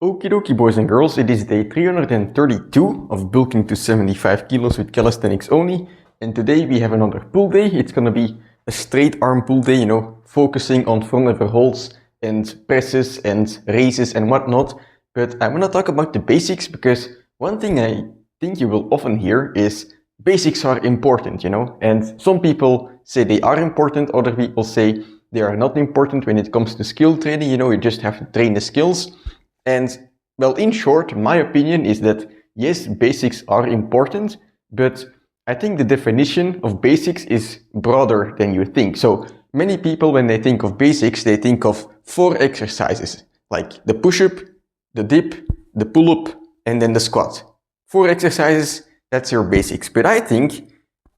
Okie dokie boys and girls, it is day 332 of bulking to 75 kilos with calisthenics only, and today we have another pull day. It's gonna be a straight arm pull day, focusing on front lever holds and presses and raises and whatnot, but I wanna talk about the basics because one thing I think you will often hear is basics are important, and some people say they are important, other people say they are not important when it comes to skill training, you just have to train the skills. And well, in short, my opinion is that yes, basics are important, but I think the definition of basics is broader than you think. So many people, when they think of basics, they think of 4 exercises, like the push-up, the dip, the pull-up, and then the squat. 4 exercises, that's your basics. But I think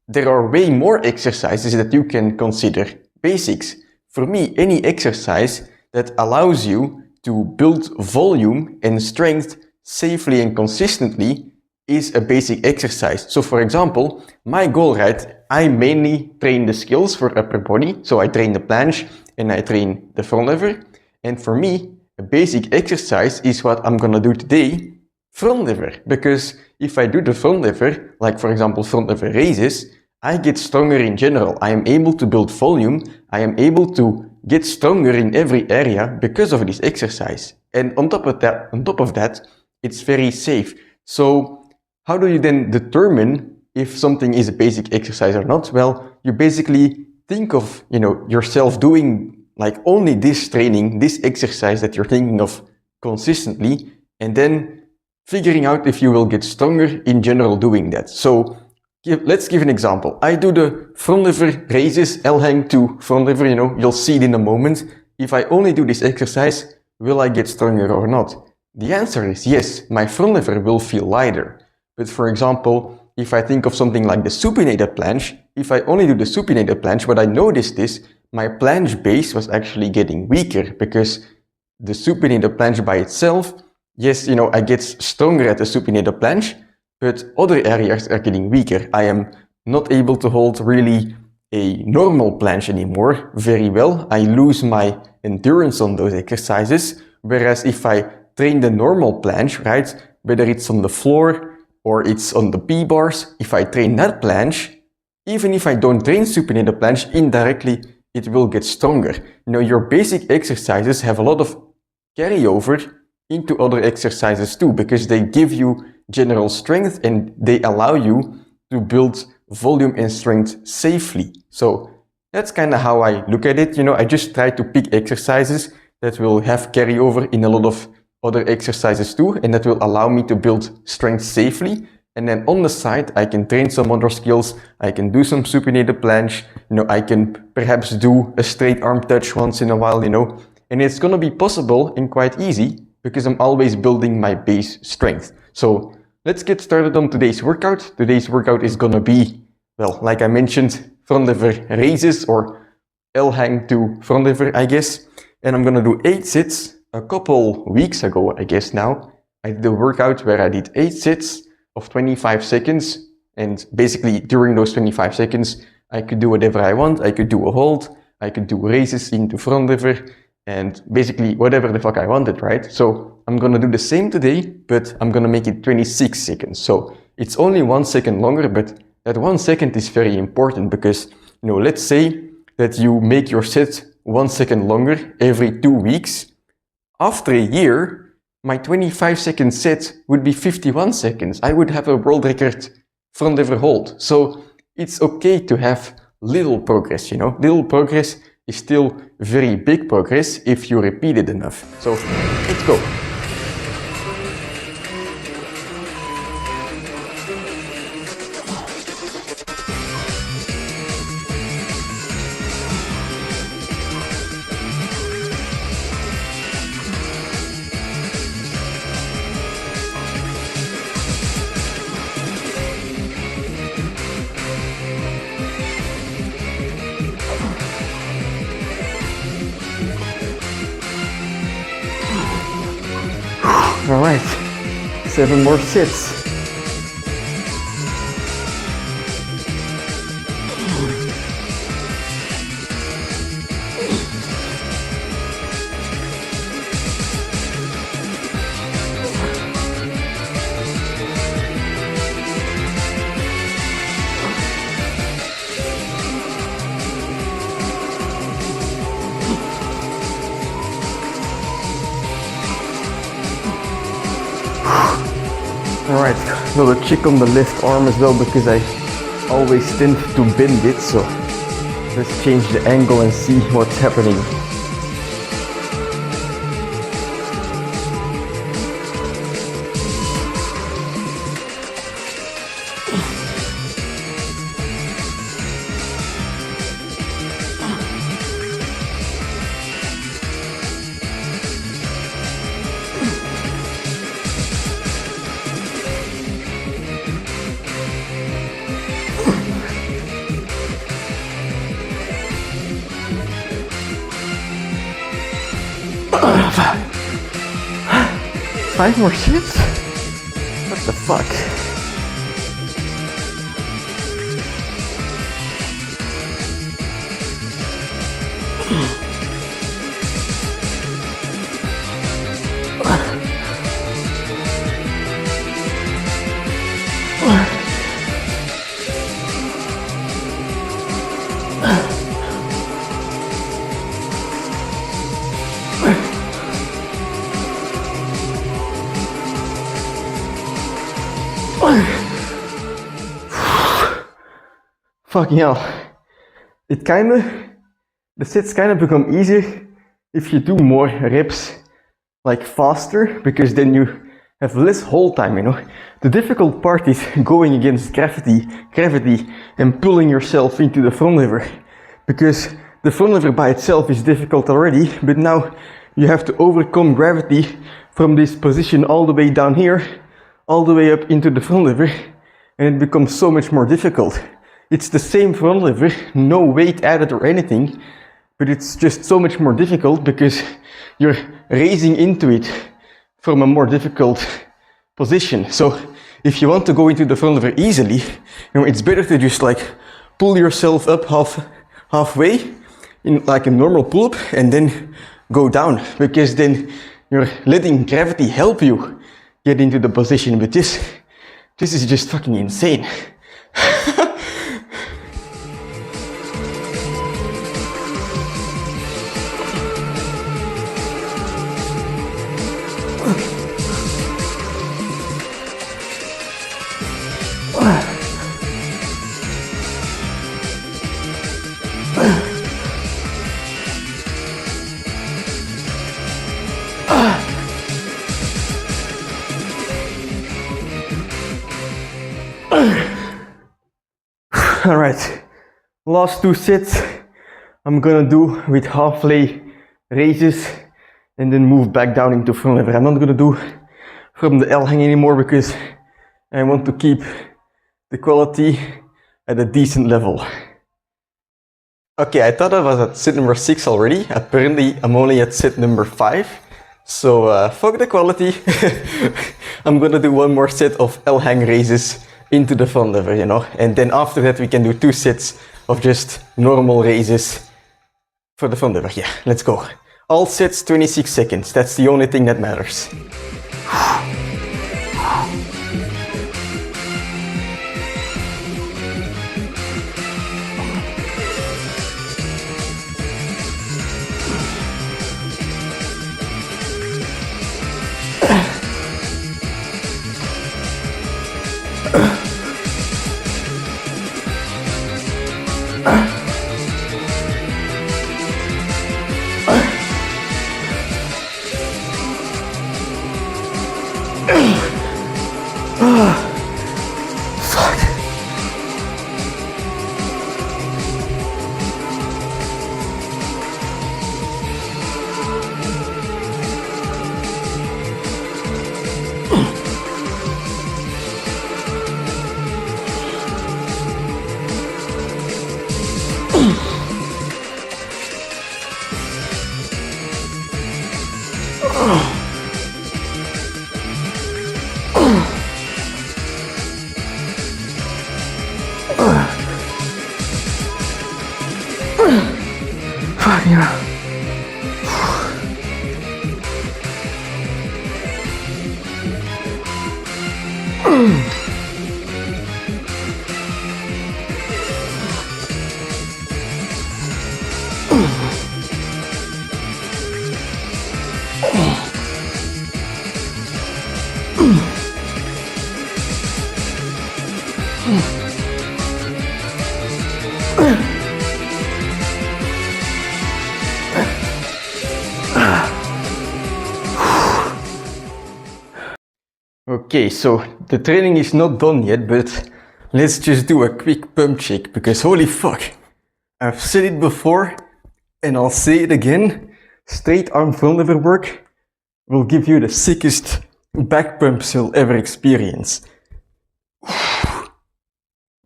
there are way more exercises that you can consider basics. For me, any exercise that allows you to build volume and strength safely and consistently is a basic exercise. So for example, my goal, right, I mainly train the skills for upper body. So I train the planche and I train the front lever. And for me, a basic exercise is what I'm gonna do today, front lever. Because if I do the front lever, like for example, front lever raises, I get stronger in general. I am able to build volume. I am able to get stronger in every area because of this exercise. And on top of that, it's very safe. So how do you then determine if something is a basic exercise or not? Well, you basically think of, yourself doing like only this training, this exercise that you're thinking of consistently, and then figuring out if you will get stronger in general doing that. So let's give an example. I do the front lever raises, L hang to front lever, you'll see it in a moment. If I only do this exercise, will I get stronger or not? The answer is yes, my front lever will feel lighter. But for example, if I think of something like the supinated planche, if I only do the supinated planche, what I noticed is my planche base was actually getting weaker because the supinated planche by itself, yes, I get stronger at the supinated planche, but other areas are getting weaker. I am not able to hold really a normal planche anymore very well. I lose my endurance on those exercises. Whereas if I train the normal planche, right, whether it's on the floor or it's on the P-bars, if I train that planche, even if I don't train supinated planche, indirectly it will get stronger. Your basic exercises have a lot of carryover into other exercises too, because they give you general strength and they allow you to build volume and strength safely. So that's kind of how I look at it. I just try to pick exercises that will have carryover in a lot of other exercises too, and that will allow me to build strength safely. And then on the side, I can train some other skills. I can do some supinated planche. I can perhaps do a straight arm touch once in a while, and it's going to be possible and quite easy because I'm always building my base strength. So let's get started on today's workout. Today's workout is gonna be, well, like I mentioned, front lever raises or L hang to front lever, I guess. And I'm gonna do 8 sits. A couple weeks ago, I guess now, I did a workout where I did 8 sits of 25 seconds. And basically during those 25 seconds, I could do whatever I want. I could do a hold, I could do raises into front lever, and basically whatever the fuck I wanted, right? So I'm gonna do the same today, but I'm gonna make it 26 seconds. So it's only 1 second longer, but that 1 second is very important because, let's say that you make your set 1 second longer every 2 weeks. After a year, my 25-second set would be 51 seconds. I would have a world record front lever hold. So it's okay to have little progress, Little progress is still very big progress if you repeat it enough. So let's go. All right, 7 more sits. Alright, got a check on the left arm as well because I always tend to bend it, so let's change the angle and see what's happening. Five more shifts? What the fuck? Fucking hell. The sets kinda become easier if you do more reps like faster, because then you have less hold time, you know. The difficult part is going against gravity and pulling yourself into the front lever, because the front lever by itself is difficult already, but now you have to overcome gravity from this position all the way down here, all the way up into the front lever, and it becomes so much more difficult. It's the same front lever, no weight added or anything, but it's just so much more difficult because you're raising into it from a more difficult position. So if you want to go into the front lever easily, you know, it's better to just like pull yourself up halfway in like a normal pull-up and then go down, because then you're letting gravity help you get into the position. But this is just fucking insane. Alright, last two sets I'm gonna do with half lay raises and then move back down into front lever. I'm not gonna do from the L hang anymore because I want to keep the quality at a decent level. Okay, I thought I was at set number 6 already. Apparently I'm only at set number 5. So fuck the quality. I'm gonna do one more set of L hang raises into the front lever, you know, and then after that we can do 2 sets of just normal raises for the front lever. Yeah, let's go. All sets 26 seconds, that's the only thing that matters. Fucking hell. Okay, so the training is not done yet, but let's just do a quick pump check, because holy fuck, I've said it before and I'll say it again, straight arm front lever work will give you the sickest back pumps you'll ever experience.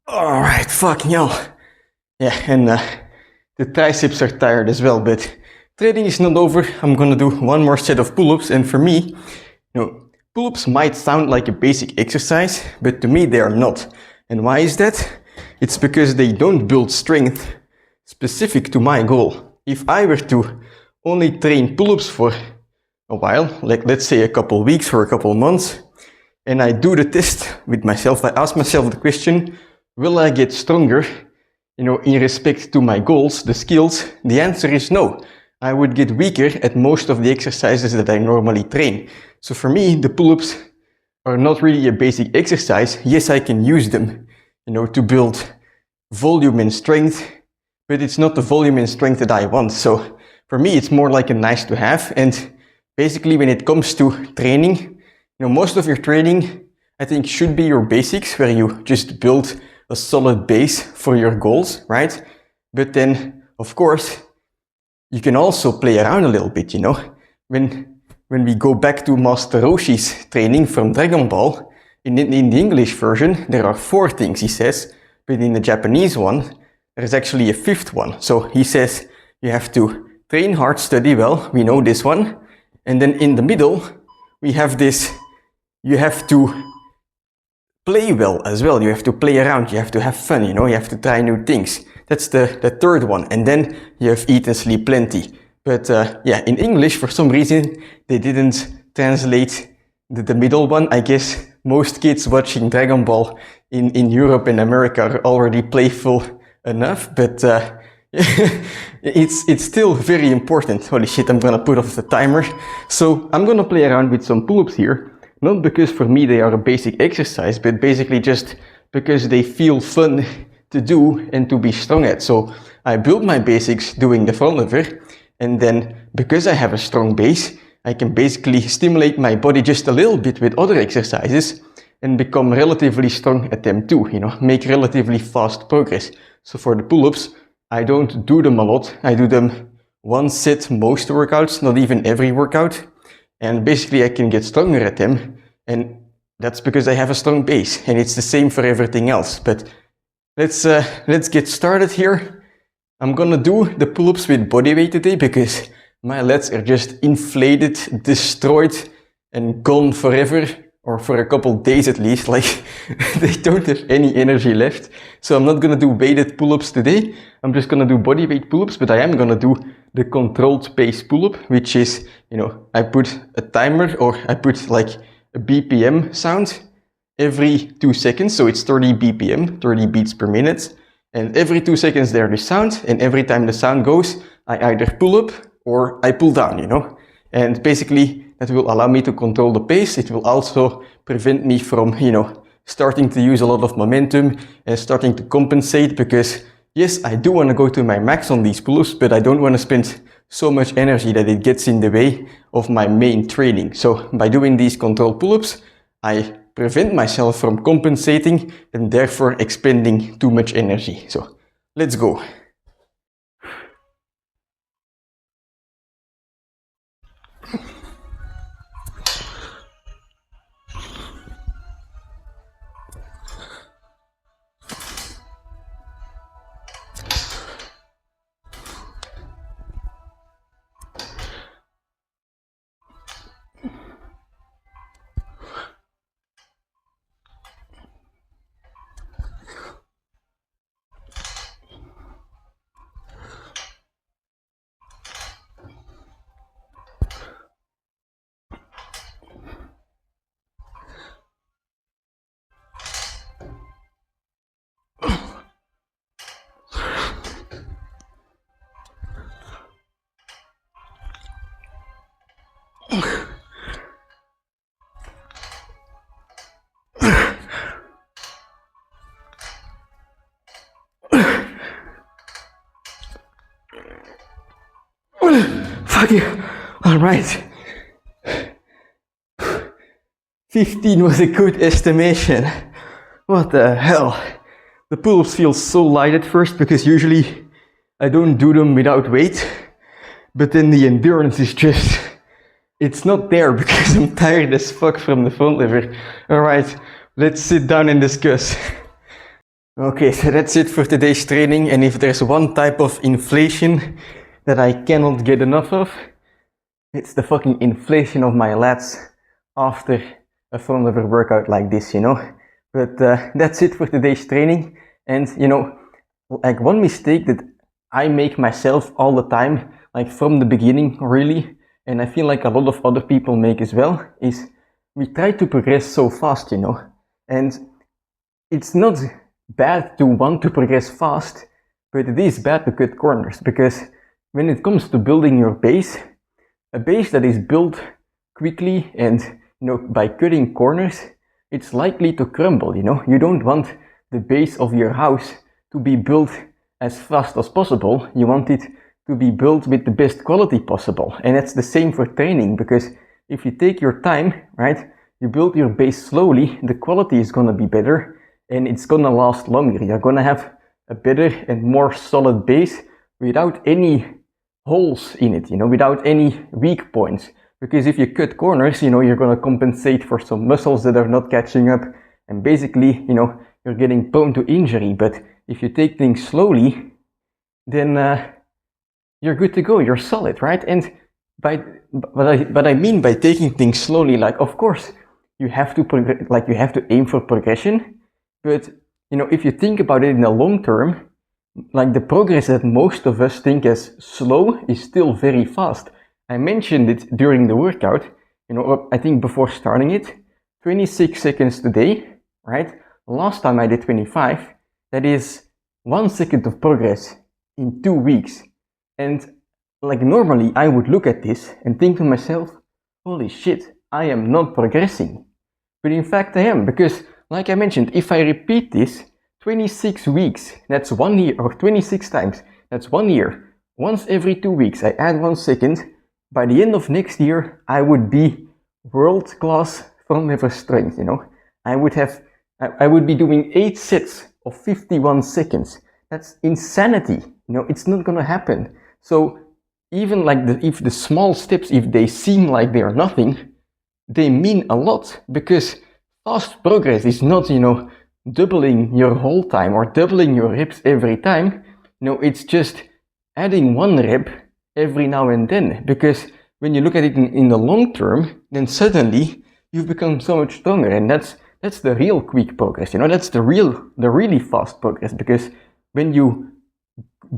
Alright, fucking hell. Yeah, and the triceps are tired as well, but training is not over. I'm gonna do one more set of pull-ups, and for me, pull-ups might sound like a basic exercise, but to me they are not. And why is that? It's because they don't build strength specific to my goal. If I were to only train pull-ups for a while, like let's say a couple weeks or a couple months, and I do the test with myself, I ask myself the question, will I get stronger, in respect to my goals, the skills? The answer is no. I would get weaker at most of the exercises that I normally train. So for me, the pull-ups are not really a basic exercise. Yes, I can use them, to build volume and strength, but it's not the volume and strength that I want. So for me, it's more like a nice to have. And basically, when it comes to training, most of your training, I think, should be your basics, where you just build a solid base for your goals, right? But then, of course, you can also play around a little bit, When we go back to Master Roshi's training from Dragon Ball, in the English version, there are 4 things, he says, but in the Japanese one, there's actually a 5th one. So he says, you have to train hard, study well, we know this one. And then in the middle, we have this, you have to play well as well, you have to play around, you have to have fun, you have to try new things. That's the 3rd one. And then you have eat and sleep plenty. But yeah, in English, for some reason, they didn't translate the middle one. I guess most kids watching Dragon Ball in Europe and America are already playful enough, but it's still very important. Holy shit, I'm gonna put off the timer. So I'm gonna play around with some pull-ups here. Not because for me they are a basic exercise, but basically just because they feel fun to do and to be strong at. So I build my basics doing the front lever, and then because I have a strong base, I can basically stimulate my body just a little bit with other exercises and become relatively strong at them too, make relatively fast progress. So for the pull-ups, I don't do them a lot. I do them one set most workouts, not even every workout. And basically I can get stronger at them, and that's because I have a strong base, and it's the same for everything else. But let's get started here. I'm gonna do the pull-ups with body weight today because my lats are just inflated, destroyed, and gone forever, or for a couple days at least, like they don't have any energy left. So I'm not gonna do weighted pull-ups today, I'm just gonna do body weight pull-ups, but I am gonna do the controlled pace pull-up, which is, I put a timer, or I put like a BPM sound every 2 seconds, so it's 30 BPM, 30 beats per minute, and every 2 seconds there's the sound, and every time the sound goes, I either pull up or I pull down, and basically that will allow me to control the pace. It will also prevent me from, starting to use a lot of momentum and starting to compensate, because yes, I do want to go to my max on these pull-ups, but I don't want to spend so much energy that it gets in the way of my main training. So by doing these controlled pull-ups, I prevent myself from compensating and therefore expending too much energy. So let's go. Fuck you. All right. 15 was a good estimation. What the hell? The pull-ups feel so light at first because usually I don't do them without weight, but then the endurance is just, it's not there because I'm tired as fuck from the front lever. Alright, let's sit down and discuss. Okay, so that's it for today's training, and if there's one type of inflation that I cannot get enough of, it's the fucking inflation of my lats after a front lever workout like this, you know. But that's it for today's training, and you know, like one mistake that I make myself all the time, like from the beginning really, and I feel like a lot of other people make as well, is we try to progress so fast, you know. And it's not bad to want to progress fast, but it is bad to cut corners, because when it comes to building your base, a base that is built quickly and, you know, by cutting corners, it's likely to crumble, you know. You don't want the base of your house to be built as fast as possible. You want it to be built with the best quality possible. And that's the same for training, because if you take your time, right, you build your base slowly, the quality is gonna be better and it's gonna last longer. You're gonna have a better and more solid base without any holes in it, you know, without any weak points. Because if you cut corners, you know, you're gonna compensate for some muscles that are not catching up, and basically, you know, you're getting prone to injury. But if you take things slowly, then you're good to go, you're solid, right? And what I mean by taking things slowly, like, of course, you have to aim for progression, but, you know, if you think about it in the long term, like the progress that most of us think as slow is still very fast. I mentioned it during the workout, you know, I think before starting it, 26 seconds today, right? Last time I did 25, that is 1 second of progress in 2 weeks. And like normally I would look at this and think to myself, holy shit, I am not progressing. But in fact I am, because like I mentioned, if I repeat this 26 weeks, that's 1 year, or 26 times, that's 1 year. Once every 2 weeks, I add 1 second. By the end of next year, I would be world-class front lever strength, you know. I would be doing 8 sets of 51 seconds. That's insanity, you know, it's not gonna happen. So even like if the small steps, if they seem like they are nothing, they mean a lot, because fast progress is not, you know, doubling your whole time or doubling your reps every time. No, it's just adding 1 rep every now and then, because when you look at it in the long term, then suddenly you've become so much stronger, and that's the real quick progress, you know, that's the really fast progress. Because when you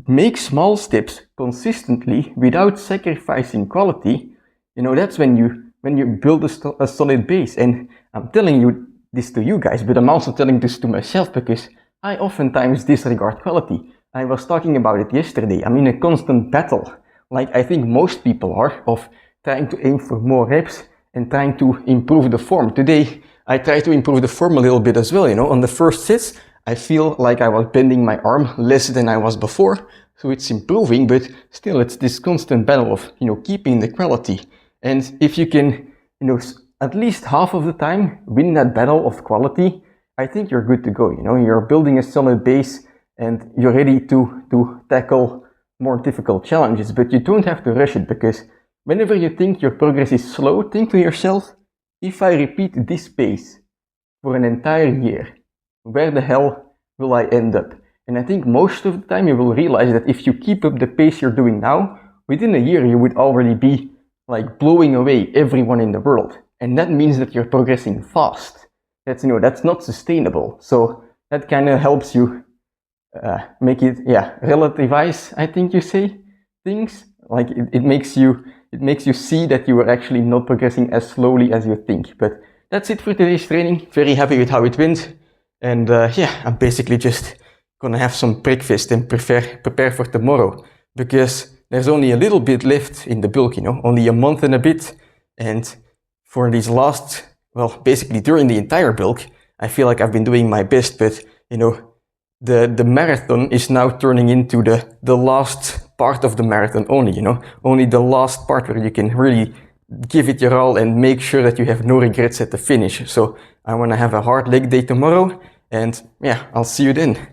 make small steps consistently without sacrificing quality, you know, that's when you build a solid base. And I'm telling you this to you guys, but I'm also telling this to myself, because I oftentimes disregard quality. I was talking about it yesterday. I'm in a constant battle, like I think most people are, of trying to aim for more reps and trying to improve the form. Today, I try to improve the form a little bit as well, you know. On the first sets, I feel like I was bending my arm less than I was before, so it's improving, but still it's this constant battle of, you know, keeping the quality. And if you can, you know, at least half of the time win that battle of quality, I think you're good to go, you know. You're building a solid base and you're ready to tackle more difficult challenges, but you don't have to rush it, because whenever you think your progress is slow, think to yourself, if I repeat this pace for an entire year, where the hell will I end up? And I think most of the time you will realize that if you keep up the pace you're doing now, within a year you would already be like blowing away everyone in the world. And that means that you're progressing fast. That's, you know, that's not sustainable. So that kind of helps you make it, relativize, I think you say, things. Like it makes you see that you are actually not progressing as slowly as you think. But that's it for today's training. Very happy with how it went. And I'm basically just gonna have some breakfast and prepare for tomorrow, because there's only a little bit left in the bulk, you know, only a month and a bit. And for these last, well, basically during the entire bulk, I feel like I've been doing my best, but, you know, the marathon is now turning into the last part of the marathon only, you know, only the last part where you can really give it your all and make sure that you have no regrets at the finish. So I want to have a hard leg day tomorrow, and yeah, I'll see you then.